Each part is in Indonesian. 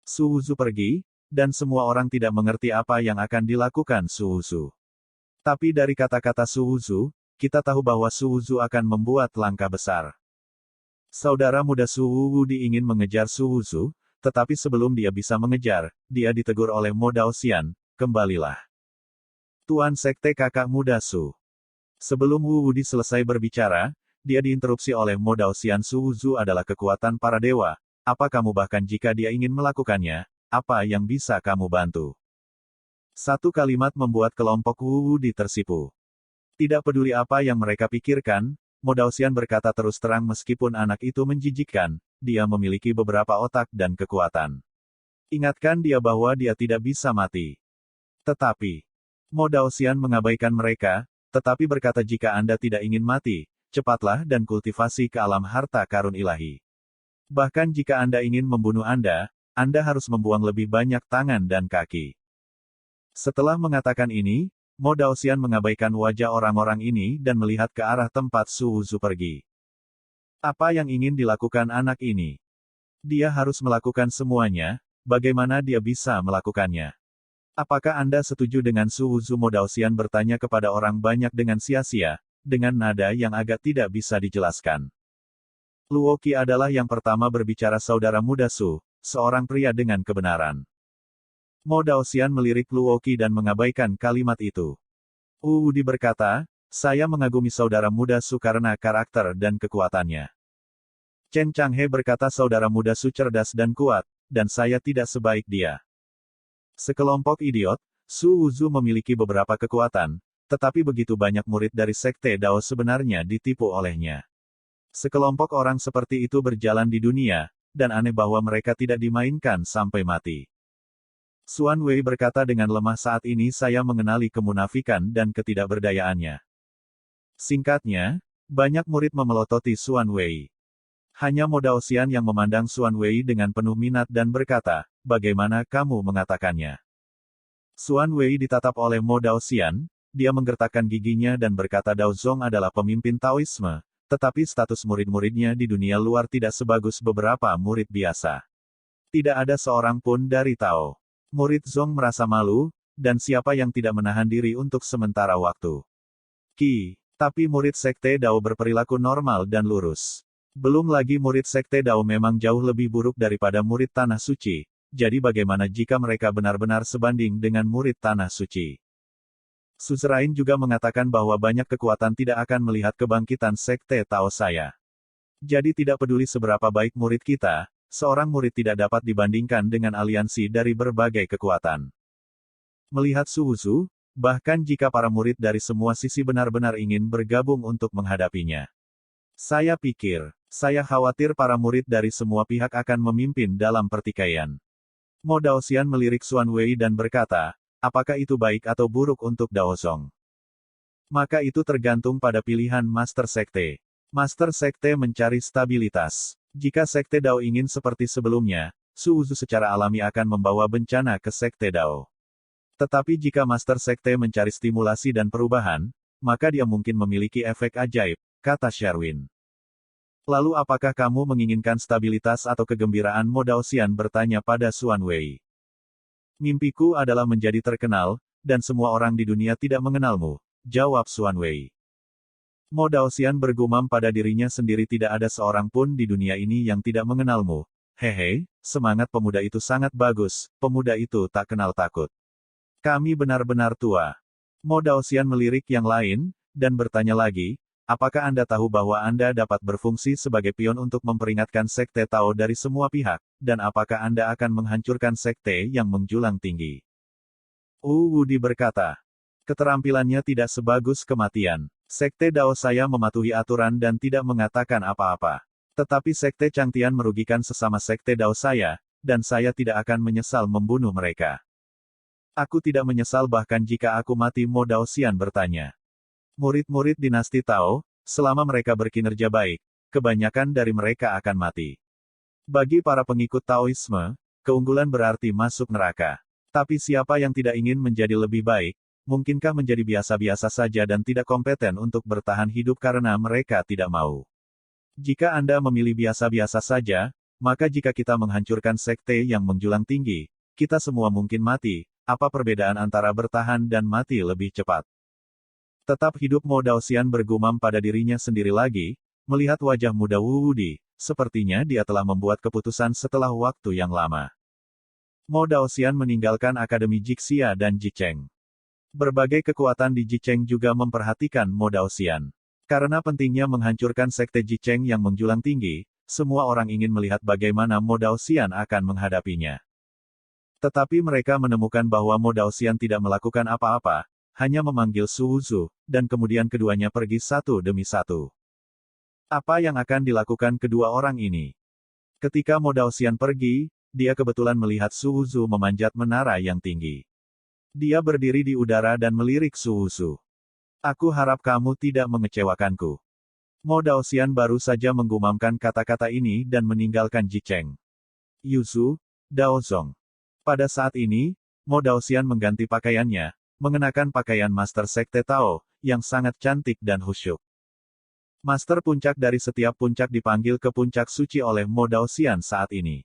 Su Wuzu pergi, dan semua orang tidak mengerti apa yang akan dilakukan Su Wuzu. Tapi dari kata-kata Su Wuzu, kita tahu bahwa Su Wuzu akan membuat langkah besar. Saudara muda Su Wudi ingin mengejar Su Wuzu, tetapi sebelum dia bisa mengejar, dia ditegur oleh Mo Daoxian, kembalilah. Tuan Sekte Kakak Muda Su. Sebelum Wu Wudi selesai berbicara, dia diinterupsi oleh Mo Daoxian. Su Wuzu adalah kekuatan para dewa. Apa kamu bahkan jika dia ingin melakukannya, apa yang bisa kamu bantu? Satu kalimat membuat kelompok Wu Wudi tersipu. Tidak peduli apa yang mereka pikirkan, Mo Daoxian berkata terus terang meskipun anak itu menjijikkan, dia memiliki beberapa otak dan kekuatan. Ingatkan dia bahwa dia tidak bisa mati. Tetapi, Mo Daoxian mengabaikan mereka, tetapi berkata jika Anda tidak ingin mati, cepatlah dan kultivasi ke alam harta karun ilahi. Bahkan jika Anda ingin membunuh Anda harus membuang lebih banyak tangan dan kaki. Setelah mengatakan ini, Mo Daoxian mengabaikan wajah orang-orang ini dan melihat ke arah tempat Su Wuzu pergi. Apa yang ingin dilakukan anak ini? Dia harus melakukan semuanya, bagaimana dia bisa melakukannya? Apakah Anda setuju dengan Su Wuzu? Mo Daoxian bertanya kepada orang banyak dengan sia-sia, dengan nada yang agak tidak bisa dijelaskan. Luoqi adalah yang pertama berbicara. Saudara muda Su, seorang pria dengan kebenaran. Mo Daoxian melirik Luoqi dan mengabaikan kalimat itu. Wudi berkata, saya mengagumi saudara muda Su karena karakter dan kekuatannya. Chen Changhe berkata saudara muda Su cerdas dan kuat, dan saya tidak sebaik dia. Sekelompok idiot, Su Wuzu memiliki beberapa kekuatan, tetapi begitu banyak murid dari Sekte Dao sebenarnya ditipu olehnya. Sekelompok orang seperti itu berjalan di dunia, dan aneh bahwa mereka tidak dimainkan sampai mati. Xuan Wei berkata dengan lemah saat ini saya mengenali kemunafikan dan ketidakberdayaannya. Singkatnya, banyak murid memelototi Xuan Wei. Hanya Mo Daoxian yang memandang Xuan Wei dengan penuh minat dan berkata, bagaimana kamu mengatakannya? Xuan Wei ditatap oleh Mo Daoxian, dia menggertakkan giginya dan berkata Dao Zong adalah pemimpin Taoisme, tetapi status murid-muridnya di dunia luar tidak sebagus beberapa murid biasa. Tidak ada seorang pun dari Tao. Murid Zong merasa malu, dan siapa yang tidak menahan diri untuk sementara waktu. Tapi murid Sekte Dao berperilaku normal dan lurus. Belum lagi murid Sekte Dao memang jauh lebih buruk daripada murid Tanah Suci, jadi bagaimana jika mereka benar-benar sebanding dengan murid Tanah Suci? Suzerain juga mengatakan bahwa banyak kekuatan tidak akan melihat kebangkitan Sekte Tao saya. Jadi tidak peduli seberapa baik murid kita, seorang murid tidak dapat dibandingkan dengan aliansi dari berbagai kekuatan. Melihat Su Wuzu, bahkan jika para murid dari semua sisi benar-benar ingin bergabung untuk menghadapinya. Saya khawatir para murid dari semua pihak akan memimpin dalam pertikaian. Mo Daoxian melirik Xuan Wei dan berkata, apakah itu baik atau buruk untuk Dao Zong? Maka itu tergantung pada pilihan Master Sekte. Master Sekte mencari stabilitas. Jika Sekte Dao ingin seperti sebelumnya, Su Wuzu secara alami akan membawa bencana ke Sekte Dao. Tetapi jika Master Sekte mencari stimulasi dan perubahan, maka dia mungkin memiliki efek ajaib, kata Sherwin. Lalu apakah kamu menginginkan stabilitas atau kegembiraan? Mo Daoxian bertanya pada Xuan Wei. Mimpiku adalah menjadi terkenal, dan semua orang di dunia tidak mengenalmu, jawab Xuan Wei. Mo Daoxian bergumam pada dirinya sendiri tidak ada seorang pun di dunia ini yang tidak mengenalmu. Hehe, semangat pemuda itu sangat bagus, pemuda itu tak kenal takut. Kami benar-benar tua. Mo Daoxian melirik yang lain, dan bertanya lagi, apakah Anda tahu bahwa Anda dapat berfungsi sebagai pion untuk memperingatkan Sekte Tao dari semua pihak, dan apakah Anda akan menghancurkan sekte yang menjulang tinggi? Wudi berkata, keterampilannya tidak sebagus kematian. Sekte Dao saya mematuhi aturan dan tidak mengatakan apa-apa. Tetapi Sekte Changtian merugikan sesama Sekte Dao saya, dan saya tidak akan menyesal membunuh mereka. Aku tidak menyesal bahkan jika aku mati. Mo Daoxian bertanya. Murid-murid dinasti Tao, selama mereka berkinerja baik, kebanyakan dari mereka akan mati. Bagi para pengikut Taoisme, keunggulan berarti masuk neraka. Tapi siapa yang tidak ingin menjadi lebih baik, mungkinkah menjadi biasa-biasa saja dan tidak kompeten untuk bertahan hidup karena mereka tidak mau? Jika Anda memilih biasa-biasa saja, maka jika kita menghancurkan sekte yang menjulang tinggi, kita semua mungkin mati. Apa perbedaan antara bertahan dan mati lebih cepat? Tetap hidup, Mo Daoxian bergumam pada dirinya sendiri lagi, melihat wajah muda Wu Wudi, sepertinya dia telah membuat keputusan setelah waktu yang lama. Mo Daoxian meninggalkan Akademi Jixia dan Jicheng. Berbagai kekuatan di Jicheng juga memperhatikan Mo Daoxian. Karena pentingnya menghancurkan sekte Jicheng yang menjulang tinggi, semua orang ingin melihat bagaimana Mo Daoxian akan menghadapinya. Tetapi mereka menemukan bahwa Mo Daoxian tidak melakukan apa-apa, hanya memanggil Su Wuzu, dan kemudian keduanya pergi satu demi satu. Apa yang akan dilakukan kedua orang ini? Ketika Mo Daoxian pergi, dia kebetulan melihat Su Wuzu memanjat menara yang tinggi. Dia berdiri di udara dan melirik Su Wuzu. Aku harap kamu tidak mengecewakanku. Mo Daoxian baru saja menggumamkan kata-kata ini dan meninggalkan Jicheng. Yuzu, Daozong. Pada saat ini, Mo Daoxian mengganti pakaiannya, mengenakan pakaian Master Sekte Tao, yang sangat cantik dan khusyuk. Master Puncak dari setiap puncak dipanggil ke puncak suci oleh Mo Daoxian saat ini.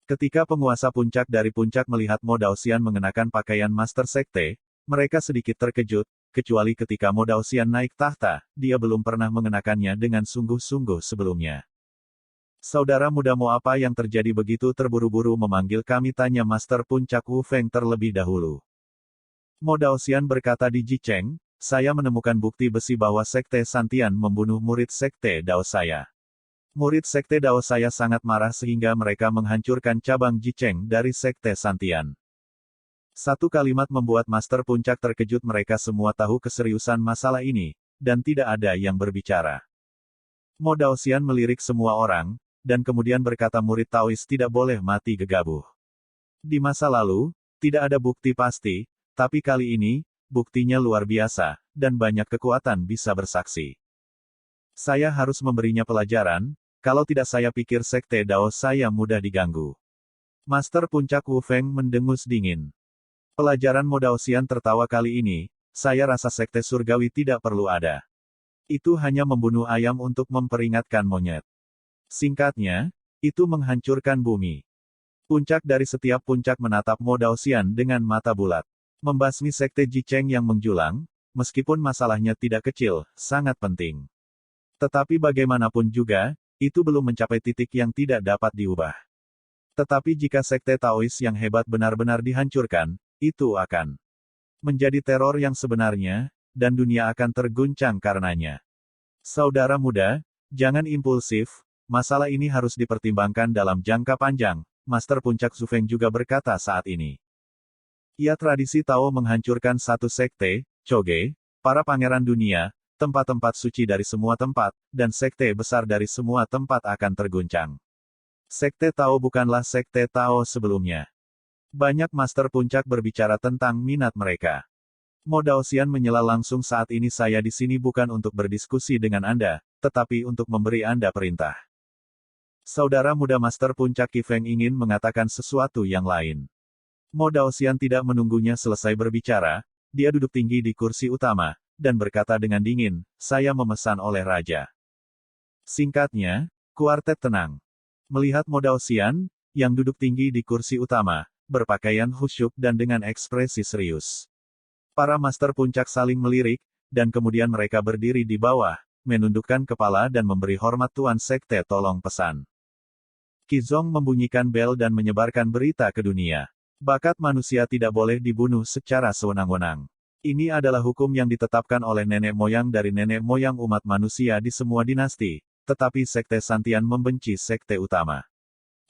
Ketika penguasa puncak dari puncak melihat Mo Daoxian mengenakan pakaian Master Sekte, mereka sedikit terkejut, kecuali ketika Mo Daoxian naik tahta, dia belum pernah mengenakannya dengan sungguh-sungguh sebelumnya. Saudara muda Mo, apa yang terjadi begitu terburu-buru memanggil kami, tanya Master Puncak Wu Feng terlebih dahulu. Mo Daoxian berkata, di Jicheng, saya menemukan bukti besi bahwa Sekte Santian membunuh murid Sekte Dao saya. Murid Sekte Dao saya sangat marah sehingga mereka menghancurkan cabang Jicheng dari Sekte Santian. Satu kalimat membuat Master Puncak terkejut. Mereka semua tahu keseriusan masalah ini, dan tidak ada yang berbicara. Mo Daoxian melirik semua orang, dan kemudian berkata, murid Taois tidak boleh mati gegabah. Di masa lalu, tidak ada bukti pasti, tapi kali ini, buktinya luar biasa, dan banyak kekuatan bisa bersaksi. Saya harus memberinya pelajaran, kalau tidak saya pikir Sekte Dao saya mudah diganggu. Master Puncak Wu Feng mendengus dingin. Pelajaran Mo Daoxian tertawa, kali ini, saya rasa Sekte Surgawi tidak perlu ada. Itu hanya membunuh ayam untuk memperingatkan monyet. Singkatnya, itu menghancurkan bumi. Puncak dari setiap puncak menatap Mo Daoxian dengan mata bulat. Membasmi Sekte Jicheng yang menjulang, meskipun masalahnya tidak kecil, sangat penting. Tetapi bagaimanapun juga, itu belum mencapai titik yang tidak dapat diubah. Tetapi jika Sekte Taois yang hebat benar-benar dihancurkan, itu akan menjadi teror yang sebenarnya, dan dunia akan terguncang karenanya. Saudara muda, jangan impulsif, masalah ini harus dipertimbangkan dalam jangka panjang, Master Puncak Su Feng juga berkata saat ini. Ya, tradisi Tao menghancurkan satu sekte, Choge, para pangeran dunia, tempat-tempat suci dari semua tempat, dan sekte besar dari semua tempat akan terguncang. Sekte Tao bukanlah sekte Tao sebelumnya. Banyak Master Puncak berbicara tentang minat mereka. Mo Daoxian menyela langsung, saat ini saya di sini bukan untuk berdiskusi dengan Anda, tetapi untuk memberi Anda perintah. Saudara muda Master Puncak Qi Feng ingin mengatakan sesuatu yang lain. Mo Daoxian tidak menunggunya selesai berbicara, dia duduk tinggi di kursi utama, dan berkata dengan dingin, saya memesan oleh Raja. Singkatnya, kuartet tenang. Melihat Mo Daoxian, yang duduk tinggi di kursi utama, berpakaian khusyuk dan dengan ekspresi serius. Para Master Puncak saling melirik, dan kemudian mereka berdiri di bawah, menundukkan kepala dan memberi hormat. Tuan Sekte tolong pesan. Qizong membunyikan bel dan menyebarkan berita ke dunia. Bakat manusia tidak boleh dibunuh secara sewenang-wenang. Ini adalah hukum yang ditetapkan oleh nenek moyang dari nenek moyang umat manusia di semua dinasti, tetapi Sekte Santian membenci sekte utama.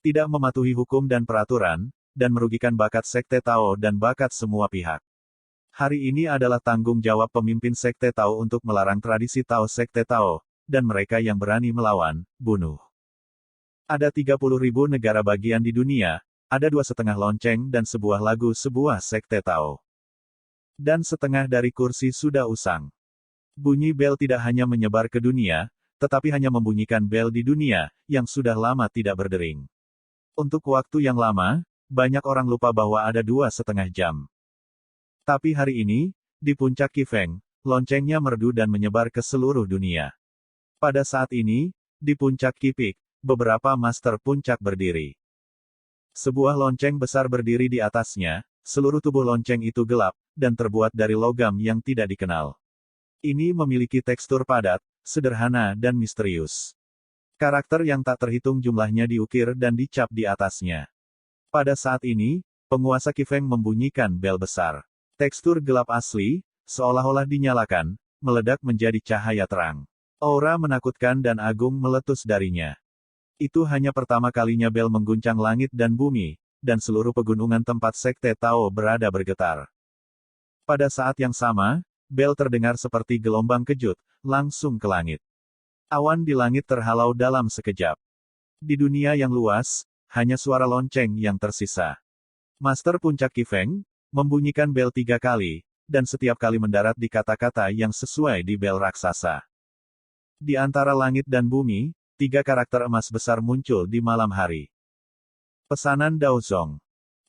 Tidak mematuhi hukum dan peraturan, dan merugikan bakat Sekte Tao dan bakat semua pihak. Hari ini adalah tanggung jawab pemimpin Sekte Tao untuk melarang tradisi Tao Sekte Tao, dan mereka yang berani melawan, bunuh. Ada 30.000 negara bagian di dunia, ada 2,5 lonceng dan sebuah lagu sebuah sekte Tao. Dan setengah dari kursi sudah usang. Bunyi bel tidak hanya menyebar ke dunia, tetapi hanya membunyikan bel di dunia, yang sudah lama tidak berdering. Untuk waktu yang lama, banyak orang lupa bahwa ada 2,5 jam. Tapi hari ini, di puncak Qi Feng, loncengnya merdu dan menyebar ke seluruh dunia. Pada saat ini, di puncak Qi Peak, beberapa master puncak berdiri. Sebuah lonceng besar berdiri di atasnya, seluruh tubuh lonceng itu gelap, dan terbuat dari logam yang tidak dikenal. Ini memiliki tekstur padat, sederhana dan misterius. Karakter yang tak terhitung jumlahnya diukir dan dicap di atasnya. Pada saat ini, penguasa Qifeng membunyikan bel besar. Tekstur gelap asli, seolah-olah dinyalakan, meledak menjadi cahaya terang. Aura menakutkan dan agung meletus darinya. Itu hanya pertama kalinya bel mengguncang langit dan bumi, dan seluruh pegunungan tempat Sekte Tao berada bergetar. Pada saat yang sama, bel terdengar seperti gelombang kejut, langsung ke langit. Awan di langit terhalau dalam sekejap. Di dunia yang luas, hanya suara lonceng yang tersisa. Master Puncak Qifeng membunyikan bel 3 kali, dan setiap kali mendarat di kata-kata yang sesuai di bel raksasa. Di antara langit dan bumi, 3 karakter emas besar muncul di malam hari. Pesanan Daozong.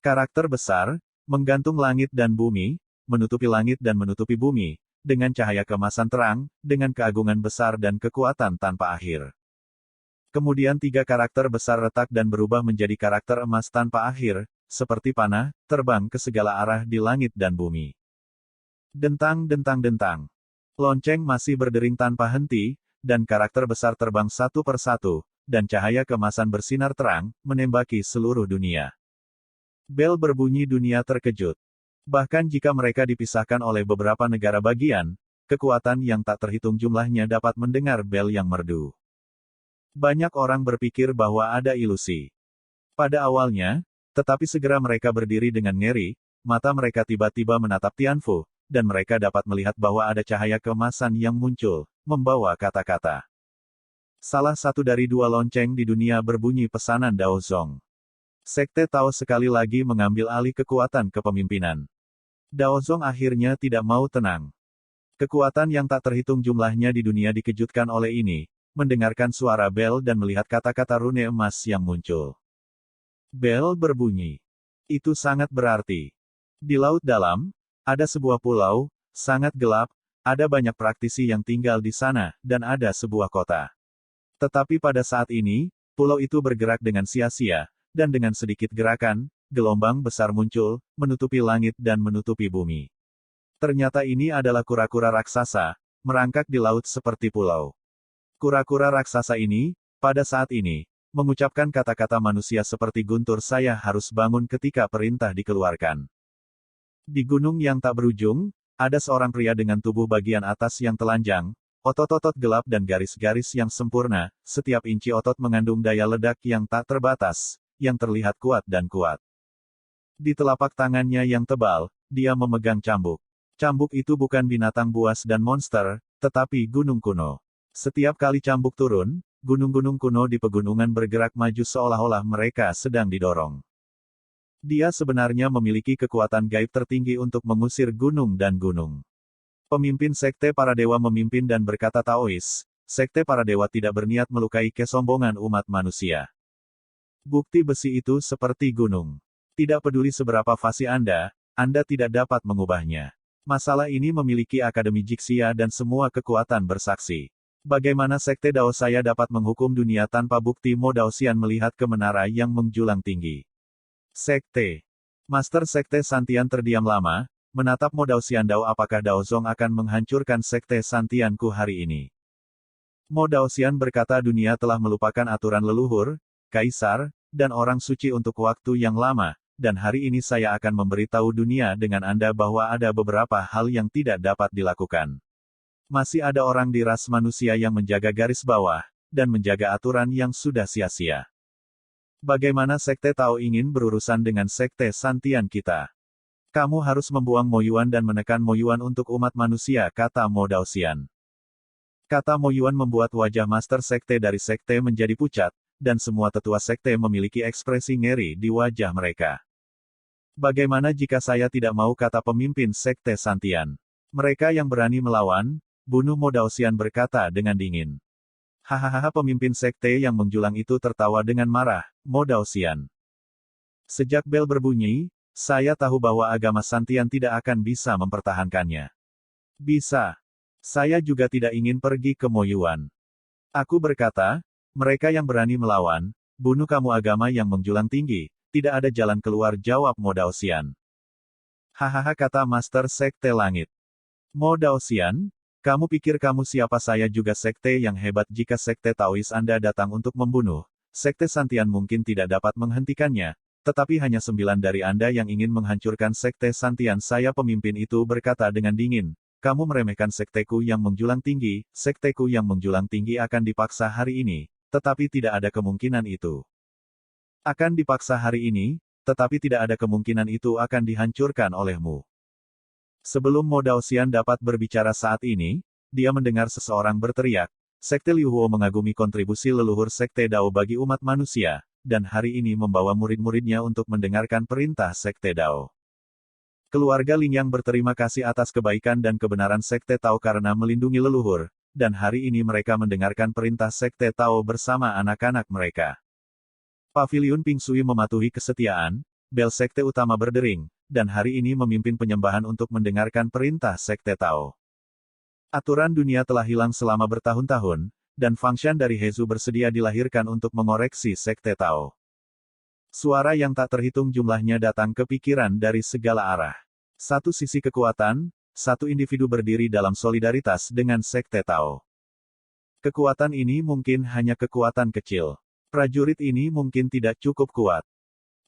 Karakter besar, menggantung langit dan bumi, menutupi langit dan menutupi bumi, dengan cahaya keemasan terang, dengan keagungan besar dan kekuatan tanpa akhir. Kemudian 3 karakter besar retak dan berubah menjadi karakter emas tanpa akhir, seperti panah, terbang ke segala arah di langit dan bumi. Dentang dentang dentang. Lonceng masih berdering tanpa henti, dan karakter besar terbang satu persatu, dan cahaya keemasan bersinar terang, menembaki seluruh dunia. Bel berbunyi, dunia terkejut. Bahkan jika mereka dipisahkan oleh beberapa negara bagian, kekuatan yang tak terhitung jumlahnya dapat mendengar bel yang merdu. Banyak orang berpikir bahwa ada ilusi. Pada awalnya, tetapi segera mereka berdiri dengan ngeri, mata mereka tiba-tiba menatap Tianfu, dan mereka dapat melihat bahwa ada cahaya keemasan yang muncul, membawa kata-kata. Salah satu dari 2 lonceng di dunia berbunyi pesanan Daozong. Sekte Tao sekali lagi mengambil alih kekuatan kepemimpinan. Daozong akhirnya tidak mau tenang. Kekuatan yang tak terhitung jumlahnya di dunia dikejutkan oleh ini, mendengarkan suara bel dan melihat kata-kata rune emas yang muncul. Bel berbunyi. Itu sangat berarti. Di laut dalam, ada sebuah pulau, sangat gelap, ada banyak praktisi yang tinggal di sana, dan ada sebuah kota. Tetapi pada saat ini, pulau itu bergerak dengan sia-sia, dan dengan sedikit gerakan, gelombang besar muncul, menutupi langit dan menutupi bumi. Ternyata ini adalah kura-kura raksasa, merangkak di laut seperti pulau. Kura-kura raksasa ini, pada saat ini, mengucapkan kata-kata manusia seperti guntur, saya harus bangun ketika perintah dikeluarkan. Di gunung yang tak berujung, ada seorang pria dengan tubuh bagian atas yang telanjang, otot-otot gelap dan garis-garis yang sempurna, setiap inci otot mengandung daya ledak yang tak terbatas, yang terlihat kuat dan kuat. Di telapak tangannya yang tebal, dia memegang cambuk. Cambuk itu bukan binatang buas dan monster, tetapi gunung kuno. Setiap kali cambuk turun, gunung-gunung kuno di pegunungan bergerak maju seolah-olah mereka sedang didorong. Dia sebenarnya memiliki kekuatan gaib tertinggi untuk mengusir gunung dan gunung. Pemimpin Sekte Para Dewa memimpin dan berkata Taois, Sekte Para Dewa tidak berniat melukai kesombongan umat manusia. Bukti besi itu seperti gunung. Tidak peduli seberapa fasih Anda tidak dapat mengubahnya. Masalah ini memiliki Akademi Jixia dan semua kekuatan bersaksi. Bagaimana Sekte Dao saya dapat menghukum dunia tanpa bukti? Mo Daoxian melihat ke menara yang menjulang tinggi. Sekte. Master Sekte Santian terdiam lama, menatap Mo Daoxian. Dao, apakah Daozong akan menghancurkan Sekte Santianku hari ini? Mo Daoxian berkata, dunia telah melupakan aturan leluhur, kaisar, dan orang suci untuk waktu yang lama, dan hari ini saya akan memberitahu dunia dengan Anda bahwa ada beberapa hal yang tidak dapat dilakukan. Masih ada orang di ras manusia yang menjaga garis bawah, dan menjaga aturan yang sudah sia-sia. Bagaimana Sekte Tao ingin berurusan dengan Sekte Santian kita? Kamu harus membuang Mo Yuan dan menekan Mo Yuan untuk umat manusia, kata Mo Daoxian. Kata Mo Yuan membuat wajah Master Sekte dari Sekte menjadi pucat, dan semua tetua Sekte memiliki ekspresi ngeri di wajah mereka. Bagaimana jika saya tidak mau, kata pemimpin Sekte Santian. Mereka yang berani melawan, bunuh. Mo Daoxian berkata dengan dingin. Hahaha, pemimpin Sekte yang menjulang itu tertawa dengan marah. Mo Daoxian. Sejak bel berbunyi, saya tahu bahwa agama Santian tidak akan bisa mempertahankannya. Bisa. Saya juga tidak ingin pergi ke Mo Yuan. Aku berkata, Mereka yang berani melawan, bunuh kamu agama yang menjulang tinggi, tidak ada jalan keluar, jawab Mo Daoxian. Hahaha, kata Master Sekte Langit. Mo Daoxian, kamu pikir kamu siapa? Saya juga sekte yang hebat. Jika sekte Taois Anda datang untuk membunuh, sekte Santian mungkin tidak dapat menghentikannya, tetapi hanya 9 dari Anda yang ingin menghancurkan sekte Santian. Saya pemimpin itu berkata dengan dingin. Kamu meremehkan sekteku yang menjulang tinggi, sekteku yang menjulang tinggi akan dipaksa hari ini, tetapi tidak ada kemungkinan itu akan dipaksa hari ini, tetapi tidak ada kemungkinan itu akan dihancurkan olehmu. Sebelum Mo Daoxian dapat berbicara saat ini, dia mendengar seseorang berteriak, Sekte Liu Huo mengagumi kontribusi leluhur Sekte Dao bagi umat manusia, dan hari ini membawa murid-muridnya untuk mendengarkan perintah Sekte Dao. Keluarga Lingyang berterima kasih atas kebaikan dan kebenaran Sekte Tao karena melindungi leluhur, dan hari ini mereka mendengarkan perintah Sekte Tao bersama anak-anak mereka. Paviliun Ping Sui mematuhi kesetiaan, bel Sekte utama berdering, dan hari ini memimpin penyembahan untuk mendengarkan perintah Sekte Tao. Aturan dunia telah hilang selama bertahun-tahun, dan Fangshan dari Hezu bersedia dilahirkan untuk mengoreksi Sekte Tao. Suara yang tak terhitung jumlahnya datang ke pikiran dari segala arah. Satu sisi kekuatan, satu individu berdiri dalam solidaritas dengan Sekte Tao. Kekuatan ini mungkin hanya kekuatan kecil. Prajurit ini mungkin tidak cukup kuat.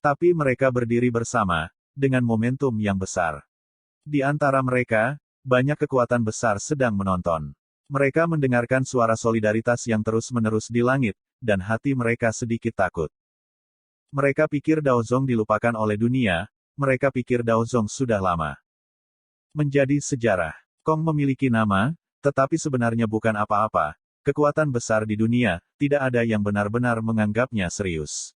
Tapi mereka berdiri bersama, dengan momentum yang besar. Di antara mereka, banyak kekuatan besar sedang menonton. Mereka mendengarkan suara solidaritas yang terus-menerus di langit, dan hati mereka sedikit takut. Mereka pikir Daozong dilupakan oleh dunia, mereka pikir Daozong sudah lama menjadi sejarah. Kong memiliki nama, tetapi sebenarnya bukan apa-apa. Kekuatan besar di dunia, tidak ada yang benar-benar menganggapnya serius.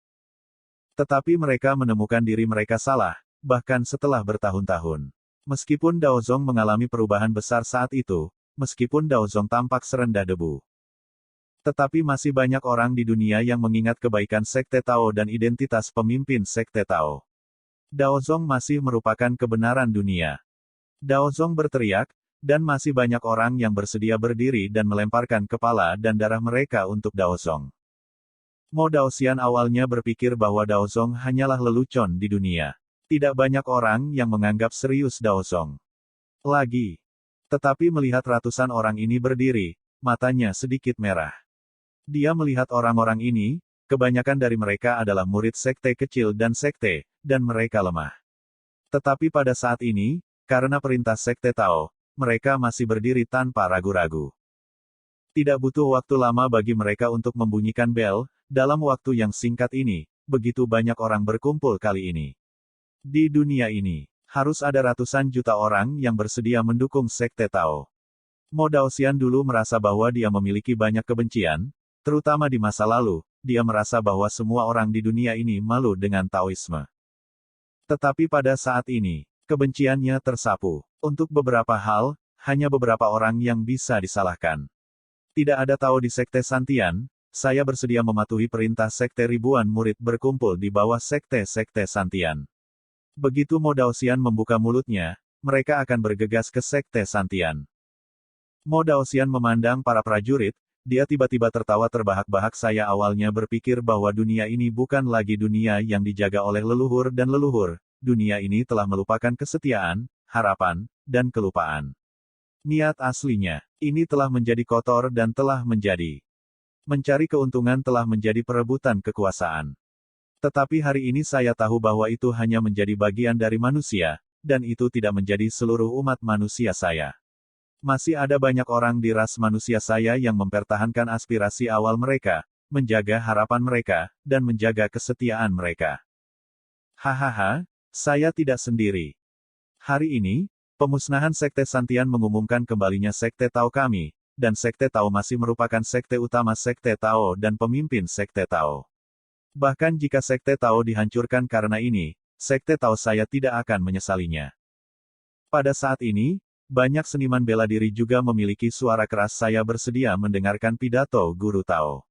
Tetapi mereka menemukan diri mereka salah, bahkan setelah bertahun-tahun. Meskipun Daozong mengalami perubahan besar saat itu, meskipun Daozong tampak serendah debu, tetapi masih banyak orang di dunia yang mengingat kebaikan Sekte Tao dan identitas pemimpin Sekte Tao. Daozong masih merupakan kebenaran dunia. Daozong berteriak, dan masih banyak orang yang bersedia berdiri dan melemparkan kepala dan darah mereka untuk Daozong. Mo Daoxian awalnya berpikir bahwa Daozong hanyalah lelucon di dunia. Tidak banyak orang yang menganggap serius Daozong lagi. Tetapi melihat ratusan orang ini berdiri, matanya sedikit merah. Dia melihat orang-orang ini, kebanyakan dari mereka adalah murid sekte kecil dan mereka lemah. Tetapi pada saat ini, karena perintah Sekte Tao, mereka masih berdiri tanpa ragu-ragu. Tidak butuh waktu lama bagi mereka untuk membunyikan bel, dalam waktu yang singkat ini, begitu banyak orang berkumpul kali ini. Di dunia ini, harus ada ratusan juta orang yang bersedia mendukung Sekte Tao. Mo Daoxian dulu merasa bahwa dia memiliki banyak kebencian, terutama di masa lalu, dia merasa bahwa semua orang di dunia ini malu dengan Taoisme. Tetapi pada saat ini, kebenciannya tersapu. Untuk beberapa hal, hanya beberapa orang yang bisa disalahkan. Tidak ada Tao di Sekte Santian, saya bersedia mematuhi perintah Sekte. Ribuan murid berkumpul di bawah Sekte Santian. Begitu Mo Daoxian membuka mulutnya, mereka akan bergegas ke Sekte Santian. Mo Daoxian memandang para prajurit, dia tiba-tiba tertawa terbahak-bahak. Saya awalnya berpikir bahwa dunia ini bukan lagi dunia yang dijaga oleh leluhur dan leluhur, dunia ini telah melupakan kesetiaan, harapan, dan kelupaan. Niat aslinya, ini telah menjadi kotor dan telah menjadi mencari keuntungan, telah menjadi perebutan kekuasaan. Tetapi hari ini saya tahu bahwa itu hanya menjadi bagian dari manusia, dan itu tidak menjadi seluruh umat manusia saya. Masih ada banyak orang di ras manusia saya yang mempertahankan aspirasi awal mereka, menjaga harapan mereka, dan menjaga kesetiaan mereka. Hahaha, saya tidak sendiri. Hari ini, pemusnahan Sekte Santian mengumumkan kembalinya Sekte Tao kami, dan Sekte Tao masih merupakan sekte utama Sekte Tao dan pemimpin Sekte Tao. Bahkan jika Sekte Tao dihancurkan karena ini, Sekte Tao saya tidak akan menyesalinya. Pada saat ini, banyak seniman bela diri juga memiliki suara keras. Saya bersedia mendengarkan pidato Guru Tao.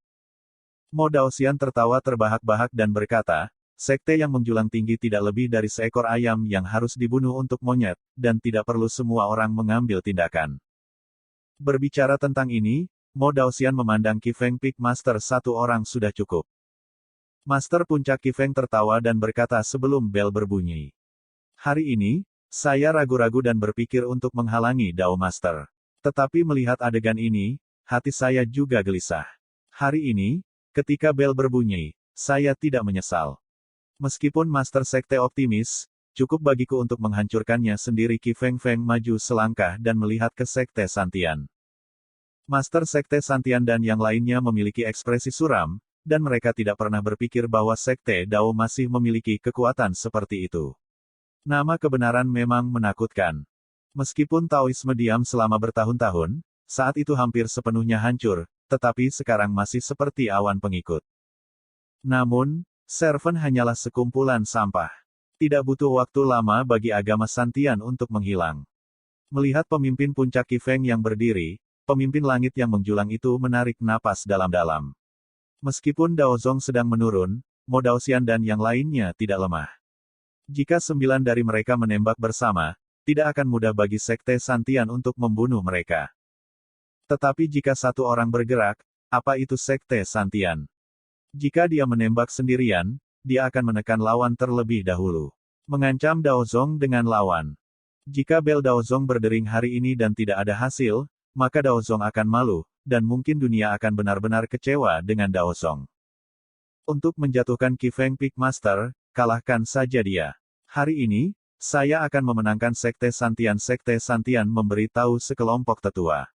Mo Daoxian tertawa terbahak-bahak dan berkata, sekte yang menjulang tinggi tidak lebih dari seekor ayam yang harus dibunuh untuk monyet, dan tidak perlu semua orang mengambil tindakan. Berbicara tentang ini, Mo Daoxian memandang Qi Feng Peak Master satu orang sudah cukup. Master Puncak Qi Feng tertawa dan berkata sebelum bel berbunyi. Hari ini, saya ragu-ragu dan berpikir untuk menghalangi Dao Master. Tetapi melihat adegan ini, hati saya juga gelisah. Hari ini, ketika bel berbunyi, saya tidak menyesal. Meskipun Master Sekte optimis, cukup bagiku untuk menghancurkannya sendiri. Qi Feng Feng maju selangkah dan melihat ke Sekte Santian. Master Sekte Santian dan yang lainnya memiliki ekspresi suram, dan mereka tidak pernah berpikir bahwa Sekte Dao masih memiliki kekuatan seperti itu. Nama kebenaran memang menakutkan. Meskipun Taoisme diam selama bertahun-tahun, saat itu hampir sepenuhnya hancur, tetapi sekarang masih seperti awan pengikut. Namun, Servant hanyalah sekumpulan sampah. Tidak butuh waktu lama bagi agama Santian untuk menghilang. Melihat pemimpin puncak Qi Feng yang berdiri, pemimpin langit yang menjulang itu menarik napas dalam-dalam. Meskipun Daozong sedang menurun, Mo Daoxian dan yang lainnya tidak lemah. Jika 9 dari mereka menembak bersama, tidak akan mudah bagi Sekte Santian untuk membunuh mereka. Tetapi jika satu orang bergerak, apa itu Sekte Santian? Jika dia menembak sendirian, dia akan menekan lawan terlebih dahulu. Mengancam Daozong dengan lawan. Jika bel Daozong berdering hari ini dan tidak ada hasil, maka Daozong akan malu, dan mungkin dunia akan benar-benar kecewa dengan Daozong. Untuk menjatuhkan Qi Feng Peak Master, kalahkan saja dia. Hari ini, saya akan memenangkan Sekte Santian. Sekte Santian memberitahu sekelompok tetua.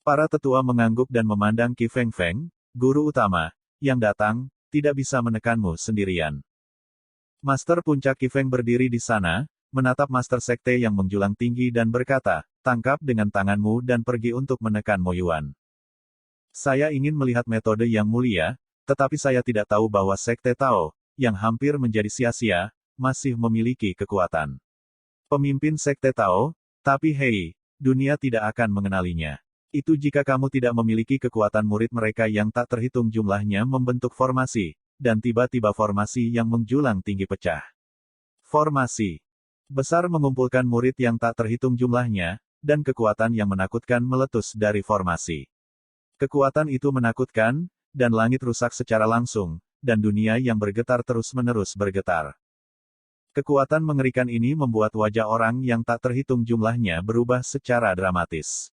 Para tetua mengangguk dan memandang Qi Feng Feng, guru utama, yang datang, tidak bisa menekanmu sendirian. Master Puncak Qi Feng berdiri di sana, menatap Master Sekte yang menjulang tinggi dan berkata, tangkap dengan tanganmu dan pergi untuk menekan Mo Yuan. Saya ingin melihat metode yang mulia, tetapi saya tidak tahu bahwa Sekte Tao, yang hampir menjadi sia-sia, masih memiliki kekuatan. Pemimpin Sekte Tao, tapi hei, dunia tidak akan mengenalinya. Itu jika kamu tidak memiliki kekuatan. Murid mereka yang tak terhitung jumlahnya membentuk formasi, dan tiba-tiba formasi yang menjulang tinggi pecah. Formasi besar mengumpulkan murid yang tak terhitung jumlahnya, dan kekuatan yang menakutkan meletus dari formasi. Kekuatan itu menakutkan, dan langit rusak secara langsung, dan dunia yang bergetar terus-menerus bergetar. Kekuatan mengerikan ini membuat wajah orang yang tak terhitung jumlahnya berubah secara dramatis.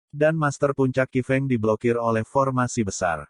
Dan Master Puncak Qi Feng diblokir oleh formasi besar.